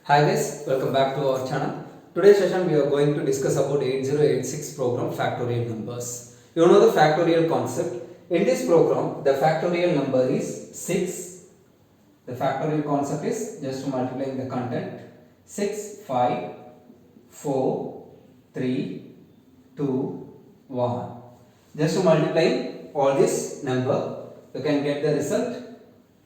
Hi guys, welcome back to our channel. Today's session we are going to discuss about 8086 program factorial numbers. You know the factorial concept. In this program, the factorial number is 6. The factorial concept is just multiplying the content 6, 5, 4, 3, 2, 1. Just to multiply all this number, you can get the result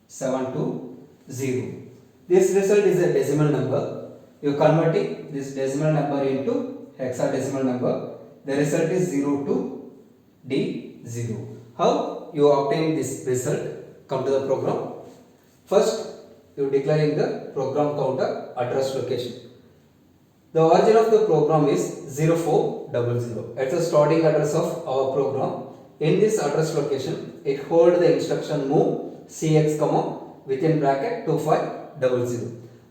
7 to 0. This result is a decimal number. You converting this decimal number into hexadecimal number. The result is 0 to D0. How you obtain this result? Come to the program. First, you declaring the program counter address location. The origin of the program is 0400. It's the starting address of our program. In this address location, it holds the instruction move CX within bracket 2500.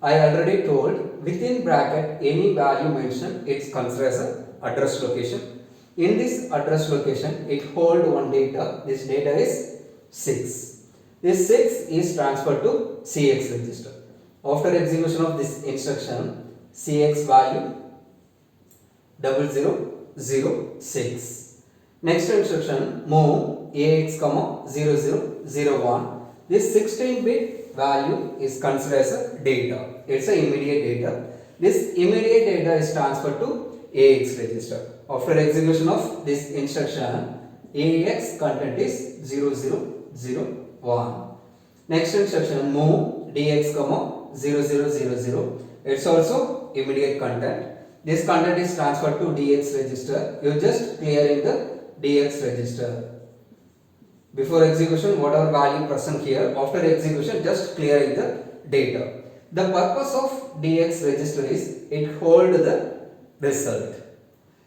I already told within bracket any value mentioned it's considered as an address location. In this address location it holds one data. This data is 6. This 6 is transferred to CX register. After execution of this instruction, CX value 0006. Next instruction move AX 0001. This 16-bit value is considered as a data. It's an immediate data. This immediate data is transferred to AX register. After execution of this instruction, AX content is 0001. Next instruction move DX 0000. It's also immediate content. This content is transferred to DX register. You just clearing the DX register. Before execution, whatever value present here, after execution, just clearing the data. The purpose of DX register is it hold the result.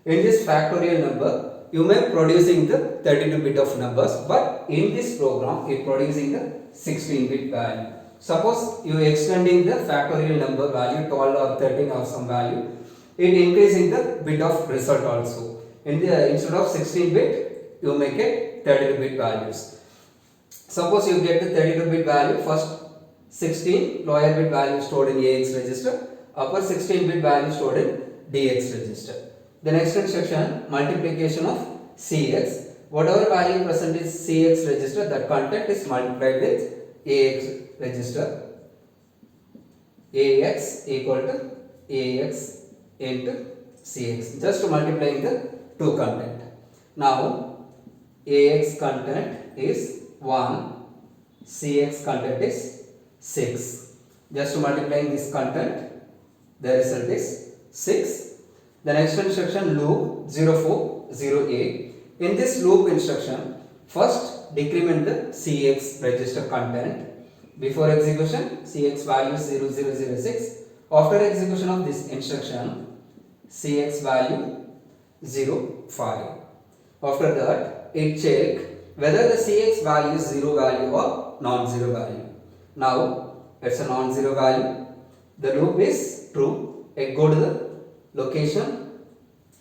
In this factorial number, you may producing the 32-bit of numbers, but in this program, it producing the 16-bit value. Suppose you extending the factorial number value 12 or 13 or some value, it increasing the bit of result also. Instead of 16-bit, you make it 32-bit values. Suppose you get the 32-bit value, first 16 lower bit value stored in AX register, upper 16-bit value stored in DX register. The next instruction multiplication of CX. Whatever value present is CX register, that content is multiplied with AX register. AX equal to AX into CX. Just to multiplying the two content. Now AX content is 1, CX content is 6. Just to multiplying this content, the result is 6. The next instruction loop 0408. In this loop instruction, first decrement the CX register content. Before execution, CX value 0006. After execution of this instruction, CX value 05. After that, it check whether the CX value is 0 value or non-zero value. Now it's a non-zero value. The loop is true. It go to the location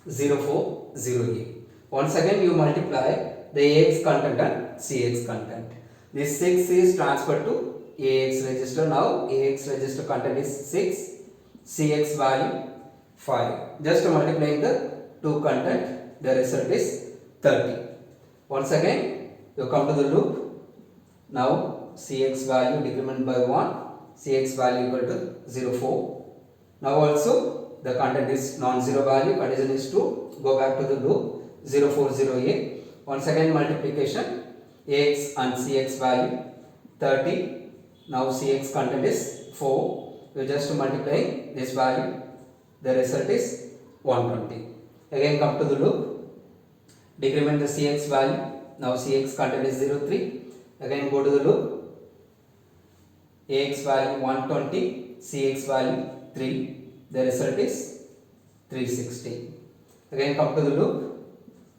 0408. Once again you multiply the AX content and CX content. This 6 is transferred to AX register. Now AX register content is 6. CX value 5. Just multiplying the two content, the result is 30. Once again, you come to the loop. Now, CX value decrement by 1. CX value equal to 04. Now also, the content is non-zero value. Condition is true. Go back to the loop 0408. Once again, multiplication. AX and CX value 30. Now, CX content is 4. You just multiply this value. The result is 120. Again, come to the loop. Decrement the CX value. Now CX content is 03. Again go to the loop. AX value 120. CX value 3. The result is 360. Again come to the loop.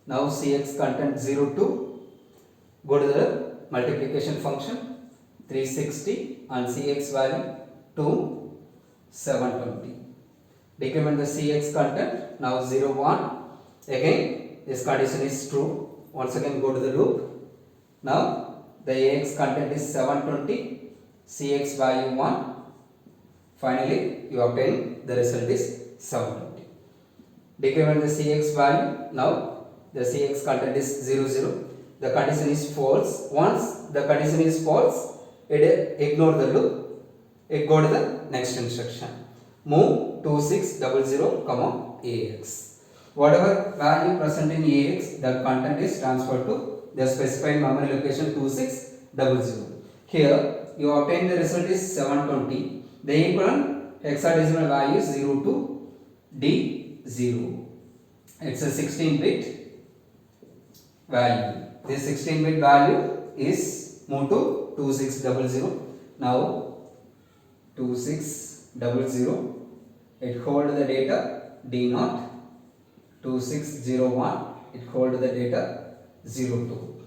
Now CX content 02. Go to the multiplication function. 360 and CX value 2. 720. Decrement the CX content. Now 01. Again this condition is true. Once again go to the loop. Now the AX content is 720, CX value 1, Finally, you obtain the result is 720. Decrement the Cx value. Now the Cx content is 0, 0. The condition is false. Once the condition is false, ignore the loop. It go to the next instruction. Move 2600, AX. Whatever value present in AX, the content is transferred to the specified memory location 2600. Here you obtain the result is 720. The equivalent hexadecimal value is 0 to D0. It's a 16-bit value. This 16-bit value is moved to 2600. Now 2600, it hold the data D0. 2601, it hold the data 02.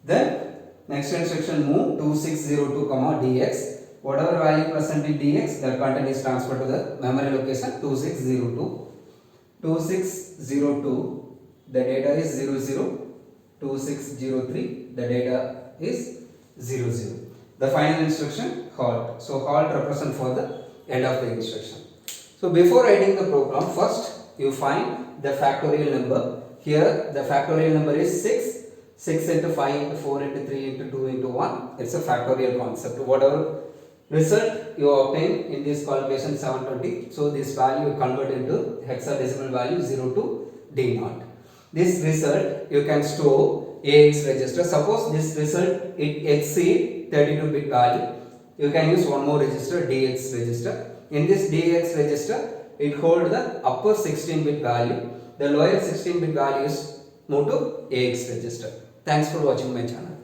Then next instruction, move 2602, dx. Whatever value present in dx, that content is transferred to the memory location 2602. 2602, the data is 00. 2603, the data is 00. The final instruction, halt. So halt represent for the end of the instruction. So before writing the program, first you find the factorial number. Here the factorial number is 6. 6 into 5 into 4 into 3 into 2 into 1. It's a factorial concept. Whatever result you obtain in this calculation 720. So this value you convert into hexadecimal value 0 to D0. This result you can store AX register. Suppose this result it exceed 32-bit value. You can use one more register, DX register. In this DX register, it hold the upper 16-bit value. The lower 16-bit value is moved to AX register. Thanks for watching my channel.